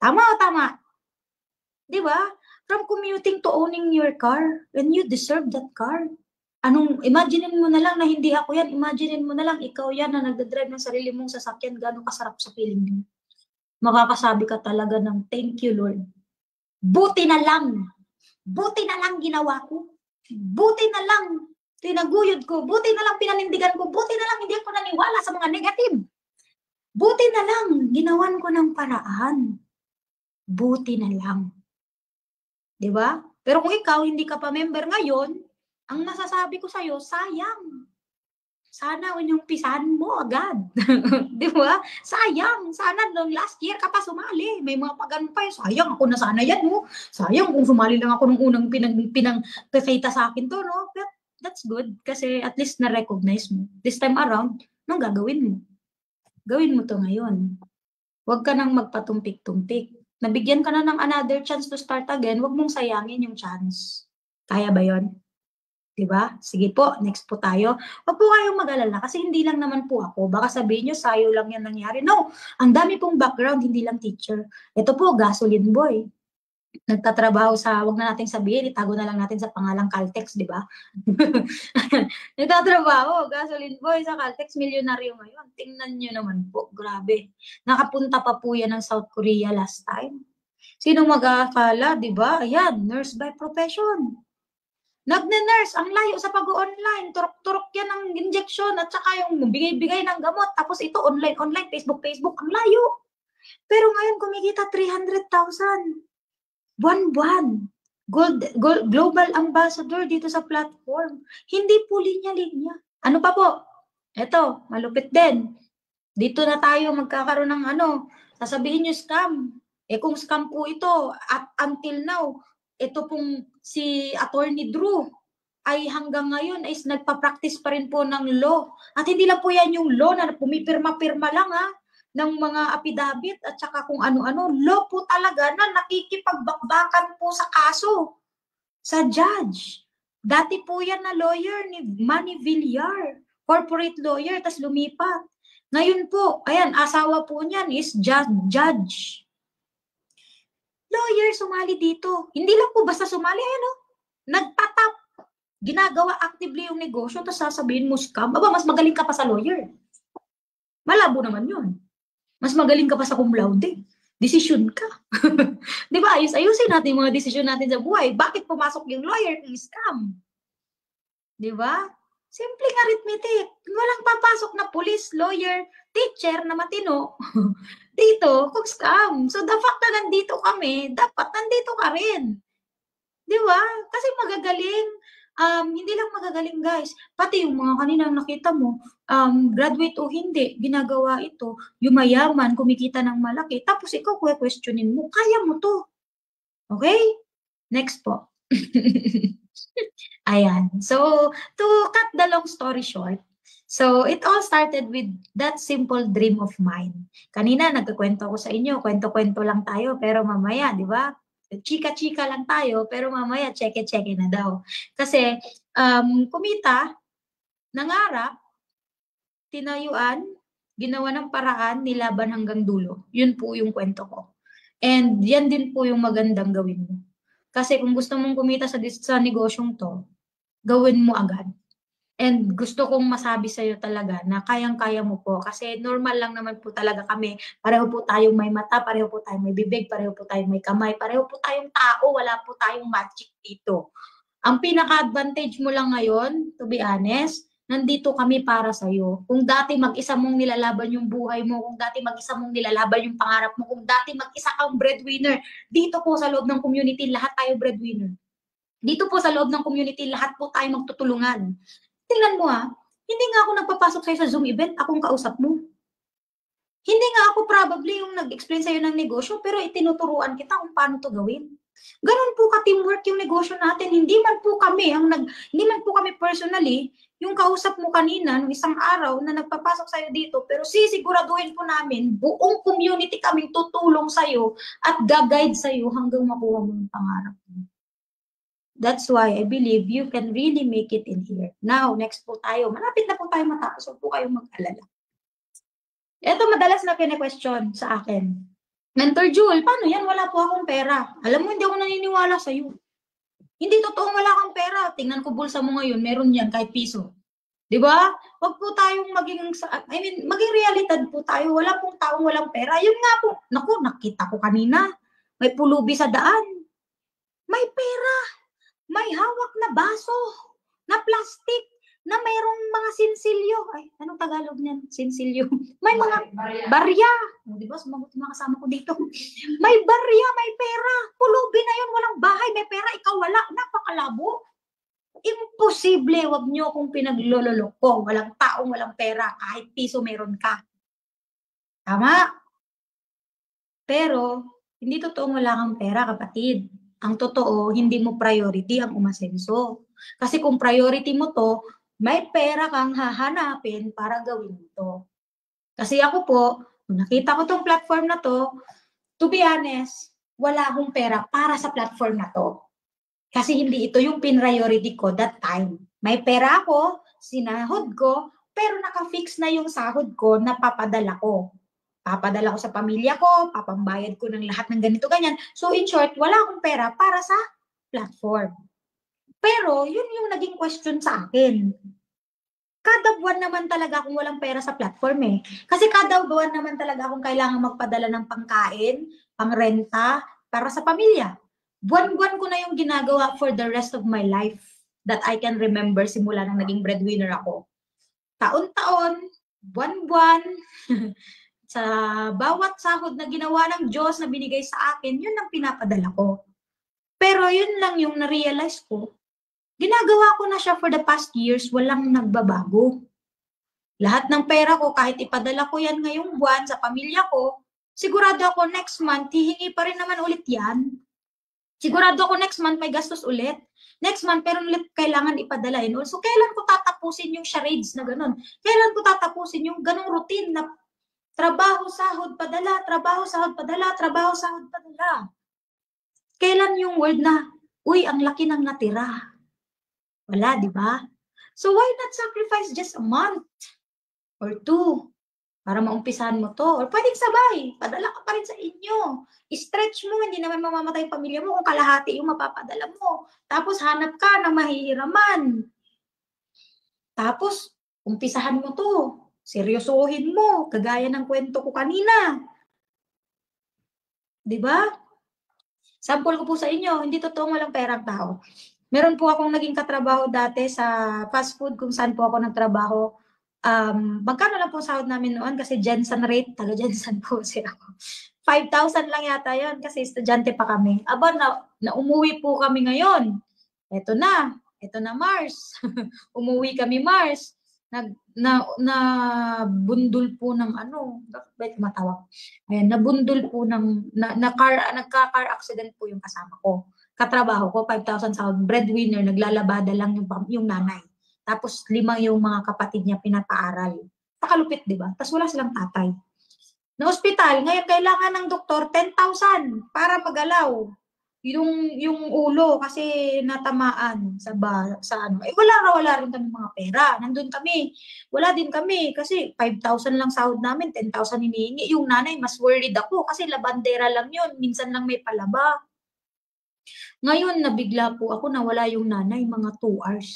Tama o tama? Di ba? From commuting to owning your car, and you deserve that car. Imaginein mo na lang na hindi ako yan, imaginein mo na lang ikaw yan na nagdadrive ng sarili mong sasakyan, gano'ng kasarap sa feeling mo. Makakasabi ka talaga ng thank you Lord. Buti na lang ginawa ko. Buti na lang tinaguyod ko. Buti na lang pinanindigan ko. Buti na lang hindi ako naniwala sa mga negative. Buti na lang ginawan ko ng paraan. Buti na lang. Diba? Pero kung ikaw hindi ka pa member ngayon, ang masasabi ko sa'yo, sayang. Sana inumpisahan mo agad. Diba? Sayang. Sana nung last year ka pa sumali. May mga pag-ano pa yun. Sayang ako na sana yan, no? Sayang kung sumali lang ako nung unang pinang-pefeta sa akin to, no? But that's good. Kasi at least na-recognize mo. This time around, nung gagawin mo? Gawin mo to ngayon. Huwag ka nang magpatumpik-tumpik. Nabigyan ka na ng another chance to start again, huwag mong sayangin yung chance. Kaya ba yon? Diba? Sige po, next po tayo. Huwag po kayong mag-alala kasi hindi lang naman po ako. Baka sabihin nyo, sayo lang yan nangyari. No, ang dami pong background, hindi lang teacher. Ito po, gasoline boy. Nagtatrabaho sa, wag na natin sabihin, itago na lang natin sa pangalang Caltex, di ba? Nagtatrabaho, gasoline boy sa Caltex, milyonaryo ngayon. Tingnan nyo naman po, grabe. Nakapunta pa po yan ng South Korea last time. Sino mag-aakala, di ba? Ayan, nurse by profession. Nagne-nurse, ang layo sa pag-online, turok-turok yan ng injection at saka yung bigay-bigay ng gamot. Tapos ito, online, Facebook, ang layo. Pero ngayon, kumikita 300,000. Buwan-buwan. Global ambassador dito sa platform. Hindi po linya-linya. Ano pa po? Eto, malupit din. Dito na tayo magkakaroon ng sasabihin nyo scam. Kung scam po ito, at until now, ito pong si Attorney Drew ay hanggang ngayon ay nagpa-practice pa rin po ng law. At hindi lang po yan yung law na pumipirma-pirma lang ng mga affidavit at saka kung ano-ano. Law po talaga na nakikipagbakbakan po sa kaso sa judge. Dati po yan na lawyer ni Manny Villar, corporate lawyer, tas lumipat. Ngayon po, ayan, asawa po niyan is judge. Lawyer sumali dito. Hindi lang po basta sumali, nagtatap. Ginagawa actively yung negosyo, tapos sasabihin mo scam. Aba, mas magaling ka pa sa lawyer. Malabo naman yun. Mas magaling ka pa sa cum laude. Desisyon ka. Di ba? Ayusin natin yung mga desisyon natin sa buhay. Bakit pumasok yung lawyer ng scam? Di ba? Simpleng arithmetic. Walang papasok na police, lawyer, teacher na matino. Dito, kung scam. So, the fact na nandito kami, dapat nandito ka rin. Di ba? Kasi magagaling. Hindi lang magagaling, guys. Pati yung mga kanina nakita mo, graduate o hindi, ginagawa ito, yumayaman, kumikita ng malaki, tapos ikaw questionin mo, kaya mo to. Okay? Next po. Ayan. So, to cut the long story short, so it all started with that simple dream of mine. Kanina, nagkakwento ko sa inyo, kwento-kwento lang tayo, pero mamaya, di ba? Chika-chika lang tayo, pero mamaya, cheke-cheke na daw. Kasi, kumita, nangarap, tinayuan, ginawa ng paraan, nilaban hanggang dulo. Yun po yung kwento ko. And yan din po yung magandang gawin mo. Kasi kung gusto mong kumita sa negosyong to, gawin mo agad. And gusto kong masabi sa'yo talaga na kayang-kaya mo po. Kasi normal lang naman po talaga kami. Pareho po tayong may mata, pareho po tayong may bibig, pareho po tayong may kamay, pareho po tayong tao, wala po tayong magic dito. Ang pinaka-advantage mo lang ngayon, to be honest, nandito kami para sa'yo. Kung dati mag-isa mong nilalaban yung buhay mo, kung dati mag-isa mong nilalaban yung pangarap mo, kung dati mag-isa kang breadwinner, dito po sa loob ng community, lahat tayo breadwinner. Dito po sa loob ng community, lahat po tayo magtutulungan. Tingnan mo hindi nga ako nagpapasok sa'yo sa Zoom event, akong kausap mo. Hindi nga ako probably yung nag-explain sa'yo ng negosyo, pero itinuturuan kita kung paano to gawin. Ganun po ka-teamwork yung negosyo natin. Hindi man po kami personally, yung kausap mo kanina, nung isang araw na nagpapasok sa'yo dito, pero sisiguraduhin po namin, buong community kaming tutulong sa'yo at gag-guide sa'yo hanggang makuha mo yung pangarap mo. That's why I believe you can really make it in here. Now, next po tayo. Malapit na po tayo matapos. Huwag po kayong mag-alala. Ito madalas na kine-question sa akin. Mentor Jewel, paano yan? Wala po akong pera. Alam mo, hindi ako naniniwala sa'yo. Hindi totoong wala kang pera. Tingnan ko bulsa mo ngayon, meron yan kahit piso. Di ba? Huwag po tayong maging realidad po tayo. Wala pong taong walang pera. Yun nga po. Naku, nakita ko kanina. May pulubi sa daan. May pera. May hawak na baso, na plastic, na mayroong mga sinsilyo. Ay, anong Tagalog niyan? Sinsilyo. May mga barya. O, di ba? Sumagot yung mga kasama ko dito. May barya, may pera. Pulubi na yun, walang bahay, may pera, ikaw wala. Napakalabo. Imposible, wag niyo akong pinaglololoko. Walang taong walang pera, kahit piso meron ka. Tama? Pero, hindi totoong wala kang pera, kapatid. Ang totoo, hindi mo priority ang umasenso. Kasi kung priority mo to, may pera kang hahanapin para gawin mo to. Kasi ako po, nung nakita ko tong platform na to be honest, wala akong pera para sa platform na to. Kasi hindi ito yung pin-priority ko that time. May pera ako, sinahod ko, pero naka-fix na yung sahod ko na papadala ko. Papadala ko sa pamilya ko, papambayad ko ng lahat ng ganito, ganyan. So in short, wala akong pera para sa platform. Pero yun yung naging question sa akin. Kada buwan naman talaga akong walang pera sa platform Kasi kada buwan naman talaga akong kailangan magpadala ng pangkain, pangrenta, para sa pamilya. Buwan-buwan ko na yung ginagawa for the rest of my life that I can remember simula nang naging breadwinner ako. Taon-taon, buwan-buwan, sa bawat sahod na ginawa ng Diyos na binigay sa akin, yun ang pinapadala ko. Pero yun lang yung na-realize ko. Ginagawa ko na siya for the past years, walang nagbabago. Lahat ng pera ko, kahit ipadala ko yan ngayong buwan sa pamilya ko, sigurado ako next month, hihingi pa rin naman ulit yan. Sigurado ako next month may gastos ulit. Next month, pero ulit kailangan ipadala. So, kailan ko tatapusin yung charades na ganun? Kailan ko tatapusin yung ganung routine na trabaho, sahod, padala, trabaho, sahod, padala, trabaho, sahod, padala. Kailan yung word na, uy, ang laki ng natira? Wala, di ba? So why not sacrifice just a month or two para maumpisahan mo to? Or pwedeng sabay, padala ka pa rin sa inyo. I-stretch mo, hindi naman mamamatay yung pamilya mo kung kalahati yung mapapadala mo. Tapos hanap ka na mahihiraman. Tapos, umpisahan mo to. Seryosohin mo, kagaya ng kwento ko kanina. 'Di ba? Sample ko po sa inyo, hindi totoong walang perang tao. Meron po akong naging katrabaho dati sa fast food kung saan po ako nagtrabaho. Magkano lang po sahod namin noon kasi Jensen rate, taga Jensen po kasi ako. 5,000 lang yata yon kasi estudyante pa kami. Aba, na umuwi po kami ngayon. Eto na Mars. Umuwi kami Mars. Na bundol po ng ano, bakit matawag? Ayan, nabundol po ng, nagka-car accident po yung kasama ko. Katrabaho ko, 5,000 sahod, breadwinner, naglalabada lang yung nanay. Tapos 5 yung mga kapatid niya pinapaaral. Pakalupit, di ba? Tapos wala silang tatay. Na ospital, ngayon kailangan ng doktor 10,000 para magalaw. Yung ulo kasi natamaan sa ano. Eh wala rin kami mga pera. Nandun kami. Wala din kami kasi 5,000 lang sahod namin, 10,000 hinihingi. Yung nanay mas worried ako kasi labandera lang yun. Minsan lang may palaba. Ngayon nabigla po ako na wala yung nanay mga 2 hours.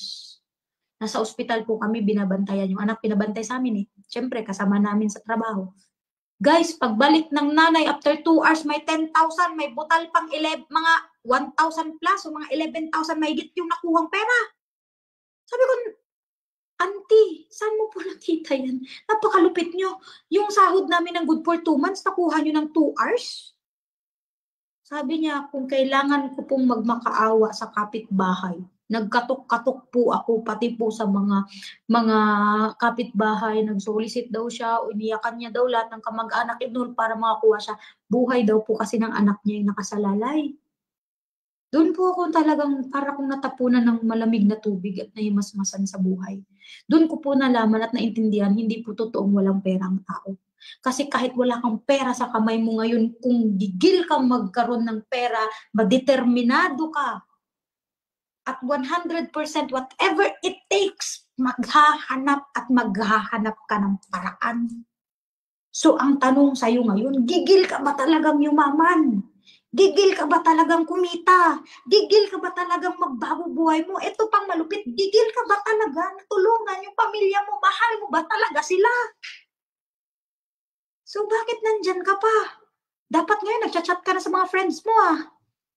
Nasa ospital po kami, binabantayan yung anak, pinabantay sa amin eh. Siyempre, kasama namin sa trabaho. Guys, pagbalik ng nanay, after 2 hours, may 10,000, may butal pang 11, mga 1,000 plus, o mga 11,000 mahigit yung nakuhang pera. Sabi ko, auntie, saan mo po nakita yan? Napakalupit nyo. Yung sahod namin ng good for 2 months, nakuha nyo ng 2 hours? Sabi niya, kung kailangan ko pong magmakaawa sa kapitbahay, nagkatok-katok po ako pati po sa mga kapitbahay, nagsolicit daw siya, iniyakan niya daw lahat ng kamag-anak doon para makakuha siya. Buhay daw po kasi ng anak niya yung nakasalalay. Doon po ako talagang para kong natapunan ng malamig na tubig at nahimasmasan sa buhay. Doon ko po nalaman at naintindihan, hindi po totoong walang pera ang tao. Kasi kahit wala kang pera sa kamay mo ngayon, kung gigil kang magkaroon ng pera, madeterminado ka, at 100% whatever it takes, maghahanap ka ng paraan. So ang tanong sa'yo ngayon, gigil ka ba talagang yumaman? Gigil ka ba talagang kumita? Gigil ka ba talagang magbago buhay mo? Ito pang malupit, gigil ka ba talaga na tulungan yung pamilya mo? Mahal mo ba talaga sila? So bakit nandyan ka pa? Dapat ngayon nagchat-chat ka na sa mga friends mo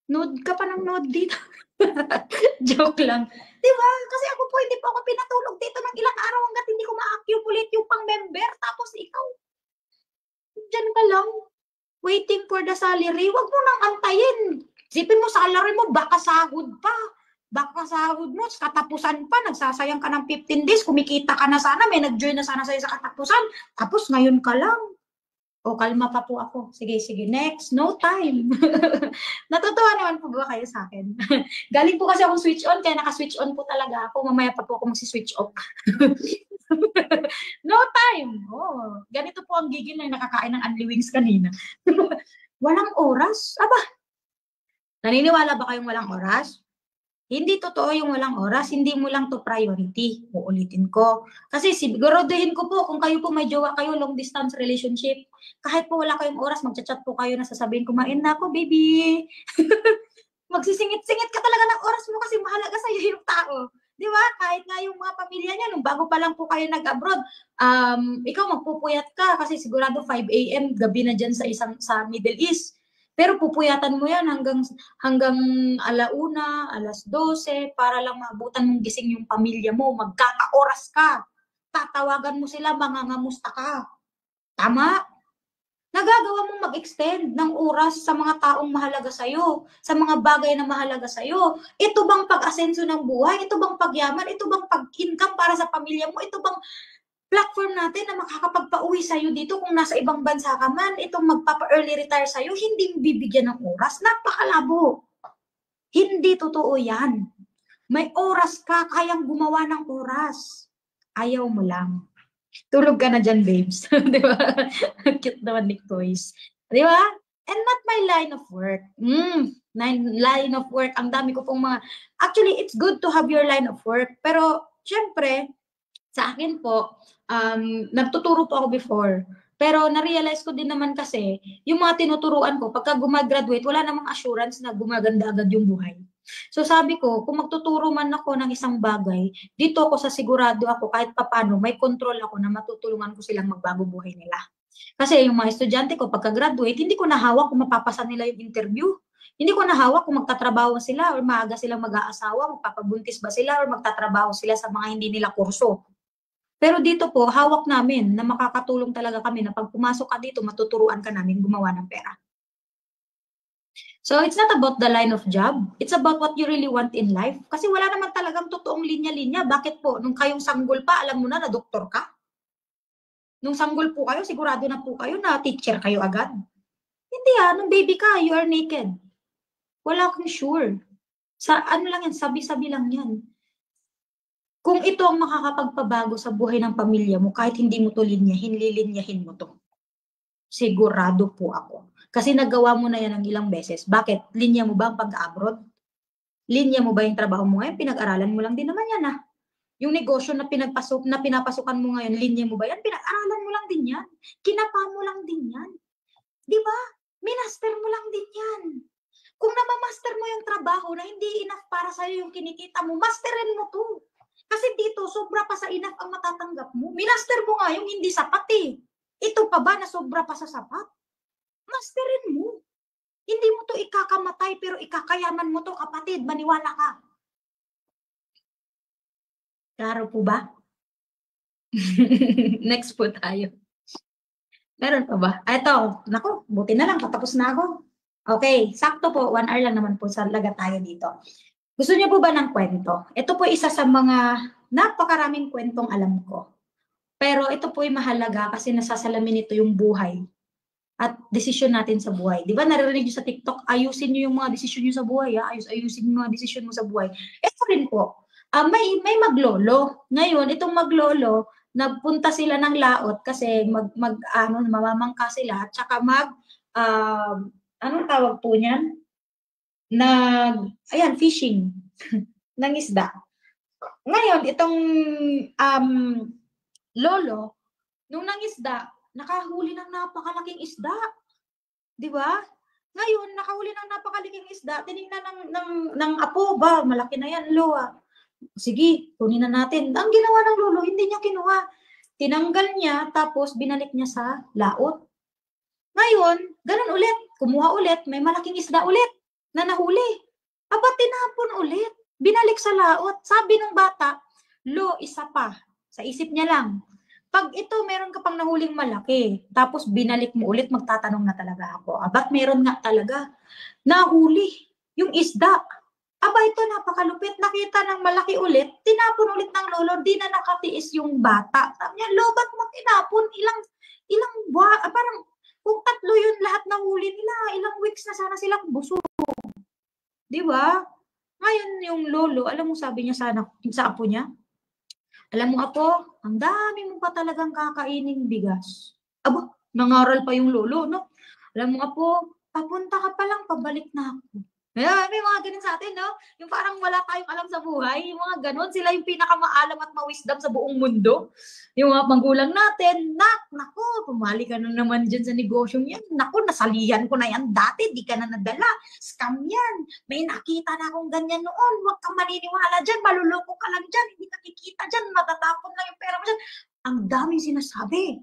Node ka pa ng node dito. Joke lang. Diba? Kasi ako po, hindi po ako pinatulog dito ng ilang araw hanggat hindi ko ma-accumulate yung pang-member. Tapos ikaw, dyan ka lang, waiting for the salary. Huwag mo nang antayin. Sipin mo, salary mo, baka sahod pa. Baka sahod mo, katapusan pa, nagsasayang ka ng 15 days, kumikita ka na sana, may nag-join na sana sa'yo sa katapusan. Tapos ngayon ka lang. O, kalma pa po ako. Sige, next. No time. Natutuwa naman po ba kayo sa akin? Galing po kasi akong switch on, kaya naka-switch on po talaga ako. Mamaya pa po ako magsi-switch off. No time. Oh, ganito po ang gigil na nakakain ng Unli Wings kanina. Walang oras? Aba, naniniwala ba kayong walang oras? Hindi totoo yung walang oras, hindi mo lang to priority. Uulitin ko. Kasi siguraduhin ko po, kung kayo po may jowa kayo, long distance relationship, kahit po wala kayong oras, magchat-chat po kayo na sasabihin, kumain na ako, baby. Magsisingit-singit ka talaga ng oras mo kasi mahalaga sa'yo yung tao. Di ba? Kahit nga yung mga pamilya niya, nung bago pa lang po kayo nag-abroad, ikaw magpupuyat ka kasi sigurado 5 a.m. gabi na dyan sa Middle East. Pero pupuyatan mo yan hanggang alauna, alas 12, para lang maabutan mong gising yung pamilya mo. Magkaka-oras ka. Tatawagan mo sila, mangangamusta ka. Tama? Nagagawa mong mag-extend ng oras sa mga taong mahalaga sa'yo, sa mga bagay na mahalaga sa'yo. Ito bang pag-asenso ng buhay? Ito bang pagyaman? Ito bang pag-income para sa pamilya mo? Ito bang platform natin na makakapagpa-uwi sa'yo dito kung nasa ibang bansa ka man, itong magpapa-early retire sa'yo, hindi bibigyan ng oras. Napakalabo. Hindi totoo yan. May oras ka, kayang gumawa ng oras. Ayaw mo lang. Tulog ka na dyan, babes. Di ba? Cute naman ni Toys. Di ba? And not my line of work. Line of work. Ang dami ko pong mga... Actually, it's good to have your line of work. Pero, syempre, sa akin po, nagtuturo po ako before. Pero na-realize ko din naman kasi, yung mga tinuturuan ko, pagka gumagraduate, wala namang assurance na gumaganda agad yung buhay. So sabi ko, kung magtuturo man ako ng isang bagay, dito ako sa sigurado ako kahit papano, may control ako na matutulungan ko silang magbago buhay nila. Kasi yung mga estudyante ko, pagka-graduate, hindi ko nahawak kung mapapasa nila yung interview. Hindi ko nahawak kung magtatrabaho sila or maaga silang mag-aasawa, magpapabuntis ba sila or magtatrabaho sila sa mga hindi nila kurso. Pero dito po, hawak namin na makakatulong talaga kami na pag pumasok ka dito, matuturuan ka namin gumawa ng pera. So, it's not about the line of job. It's about what you really want in life. Kasi wala naman talagang totoong linya-linya. Bakit po? Nung kayong sanggol pa, alam mo na doktor ka? Nung sanggol po kayo, sigurado na po kayo na teacher kayo agad? Hindi nung baby ka, you are naked. Wala akong sure. Sa ano lang yan, sabi-sabi lang yan. Kung ito ang makakapagpabago sa buhay ng pamilya mo, kahit hindi mo to linyahin, lilinyahin mo to. Sigurado po ako. Kasi nagawa mo na yan ng ilang beses. Bakit? Linya mo ba ang pag-abroad? Linya mo ba yung trabaho mo ngayon? Pinag-aralan mo lang din naman yan Yung negosyo na pinapasukan mo ngayon, linya mo ba yan? Pinag-aralan mo lang din yan. Kinapa mo lang din yan. Di ba? Minaster mo lang din yan. Kung namamaster mo yung trabaho na hindi enough para sa'yo yung kinikita mo, masterin mo to. Kasi dito, sobra pa sa enough ang matatanggap mo. Minaster mo nga yung hindi sapat Ito pa ba na sobra pa sa sapat? Masterin mo. Hindi mo to ikakamatay pero ikakayaman mo to, kapatid. Maniwala ka. Klaro po ba? Next po tayo. Meron pa ba? Ito, naku, buti na lang, patapos na ako. Okay, sakto po, 1 hour lang naman po sa laga tayo dito. Gusto niyo po ba ng kwento? Ito po isa sa mga napakaraming kwentong alam ko. Pero ito po ay mahalaga kasi nasasalamin nito yung buhay at desisyon natin sa buhay. Di ba naririnig niyo sa TikTok, ayusin niyo yung mga desisyon niyo sa buhay, ayusin yung mga desisyon mo sa buhay. Ito rin po, may maglolo. Ngayon, itong maglolo, nagpunta sila ng laot kasi mamamangka sila at saka anong tawag po niyan? Fishing ng isda. Ngayon, itong lolo, nung nangisda, nakahuli ng napakalaking isda. Di ba? Ngayon, nakahuli ng napakalaking isda, tinignan ng apo, ba, malaki na yan, loa. Sige, kunin na natin. Ang ginawa ng lolo, hindi niya kinuha. Tinanggal niya, tapos binalik niya sa laot. Ngayon, ganun ulit. Kumuha ulit, may malaking isda ulit na nahuli. Aba, tinapon ulit. Binalik sa laot. Sabi ng bata, lo, isa pa. Sa isip niya lang. Pag ito, meron ka pang nahuling malaki, tapos binalik mo ulit, magtatanong na talaga ako. Ba't meron nga talaga? Nahuli yung isda. Aba, ito napakalupit. Nakita ng malaki ulit, tinapon ulit ng lolo, di na nakatiis yung bata. Sabi niya, lo, ba't mo tinapon? Ilang buwan, parang kung 3 yun lahat na huli nila, ilang weeks na sana silang busog. Di ba? Ngayon yung lolo, alam mo sabi niya sa apo niya, alam mo apo, ang dami mo pa talagang kakaining bigas. Aba, nangaral pa yung lolo, no? Alam mo apo, papunta ka pa lang, pabalik na ako. May mga ganun sa atin, no? Yung parang wala tayong alam sa buhay. Yung mga ganun, sila yung pinakamaalam at mawisdom sa buong mundo. Yung mga magulang natin, naku, pumali ka na naman dyan sa negosyong yan. Naku, nasalihan ko na yan dati, di ka na nadala. Scam yan. May nakita na akong ganyan noon. Huwag kang maniniwala dyan, maluloko ka lang dyan, hindi ka kikita dyan, matatapon lang yung pera mo dyan. Ang daming sinasabi.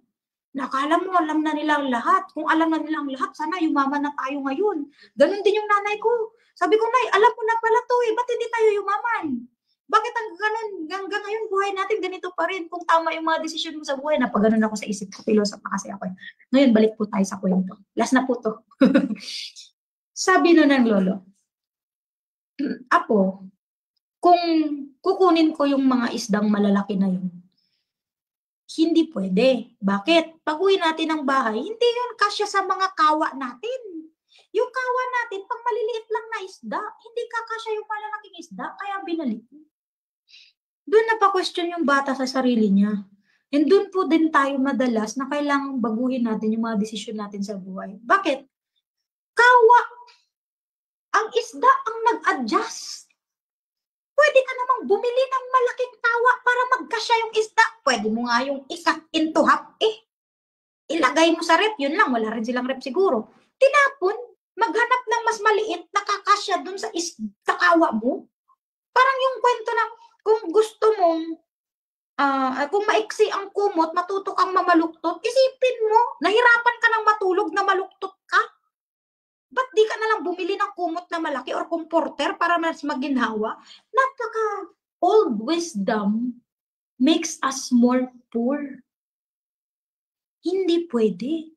Nakala mo, alam na nilang lahat. Kung alam na nilang lahat, sana yumaman na tayo ngayon. Ganun din yung nanay ko. Sabi ko, Nay, alam mo na pala to ba't hindi tayo yumaman? Bakit hanggang ngayon buhay natin ganito pa rin? Kung tama yung mga desisyon mo sa buhay, napaganon ako sa isip ko, pilosof pa kasi ako. Ngayon, balik po tayo sa kwento. Last na po to. Sabi nun ng lolo, Apo, kung kukunin ko yung mga isdang malalaki na yun, hindi pwede. Bakit? Pag-uwi natin ng bahay, hindi yun kasya sa mga kawa natin. Yung kawa natin, pang maliliit lang na isda, hindi kakasya yung malalaking isda, kaya binalik. Doon na pa-question yung bata sa sarili niya. And doon po din tayo madalas na kailangang baguhin natin yung mga desisyon natin sa buhay. Bakit? Kawa. Ang isda ang nag-adjust. Pwede ka namang bumili ng malaking kawa para magkasya yung isda. Pwede mo nga yung isa into half ilagay mo sa rep, yun lang, wala rin silang rep siguro. Tinapon, maghanap ng mas maliit na kakasya dun sa kawa mo. Parang yung kwento na kung gusto mong Kung maiksi ang kumot, matuto kang mamaluktot, isipin mo, nahirapan ka ng matulog na maluktot ka. Ba't di ka nalang bumili ng kumot na malaki or comforter para mas maginhawa? Old wisdom makes us more poor. Hindi pwede.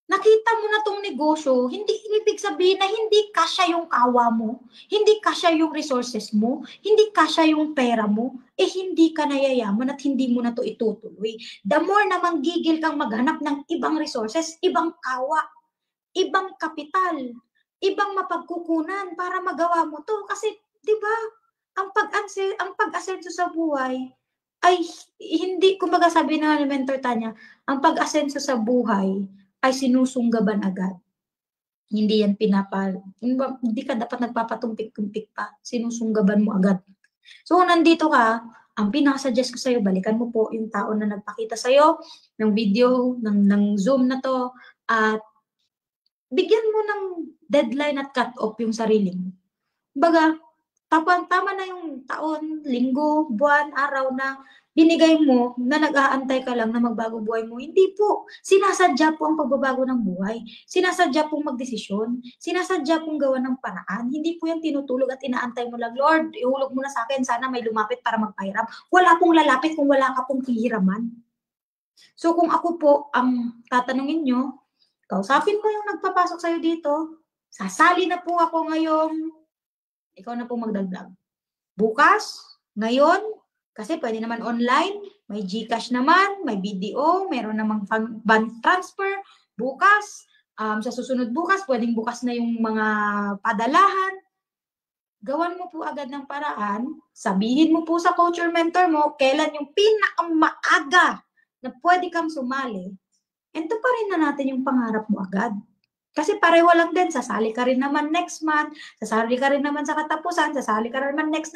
Nakita mo na tong negosyo, hindi ibig sabihin na hindi kasya yung kawa mo, hindi kasya yung resources mo, hindi kasya yung pera mo, hindi ka nayayaman at hindi mo na to itutuloy. The more na manggigil kang maghanap ng ibang resources, ibang kawa, ibang kapital, ibang mapagkukunan para magawa mo to. Kasi, di ba, ang pag-asenso sa buhay ay hindi, kumbaga sabi na ni Mentor Tanya, ang pag-asenso sa buhay ay sinusunggaban agad. Hindi yan hindi ka dapat nagpapatumpik-tumpik pa. Sinusunggaban mo agad. So, nandito ka, ang pinaka-suggest ko sa'yo, balikan mo po yung tao na nagpakita sa'yo ng video, ng Zoom na to, at bigyan mo ng deadline at cut-off yung sarili mo. Baga, tama na yung taon, linggo, buwan, araw na binigay mo na nag-aantay ka lang na magbago buhay mo. Hindi po. Sinasadya po ang pagbabago ng buhay. Sinasadya pong magdesisyon. Sinasadya pong gawa ng paraan. Hindi po yan tinutulog at inaantay mo lang, Lord, ihulog mo na sa akin, sana may lumapit para magpahiram. Wala pong lalapit kung wala ka pong hihiraman. So kung ako po ang tatanungin nyo, kausapin mo yung nagpapasok sa'yo dito, sasali na po ako ngayong, ikaw na po magdagdag. Bukas, ngayon, kasi pwede naman online, may GCash naman, may BDO, meron namang bank transfer. Bukas, sa susunod bukas, pwedeng bukas na yung mga padalahan. Gawan mo po agad ng paraan, sabihin mo po sa coach or mentor mo, kailan yung pinakamaaga na pwede kang sumali, and tuparin na natin yung pangarap mo agad. Kasi pareho lang din, sasali ka rin naman next month, sasali ka rin naman sa katapusan, sasali ka rin naman next.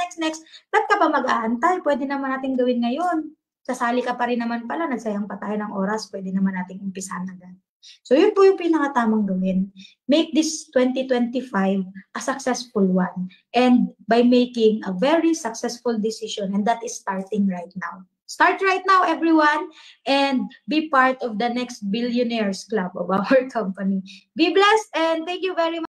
Ba't ka pa mag-aantay? Pwede naman natin gawin ngayon. Sasali ka pa rin naman pala, nagsayang pa tayo ng oras, pwede naman natin umpisahan agad. So yun po yung pinakatamang gawin. Make this 2025 a successful one, and by making a very successful decision, and that is starting right now. Start right now, everyone, and be part of the next billionaires club of our company. Be blessed, and thank you very much.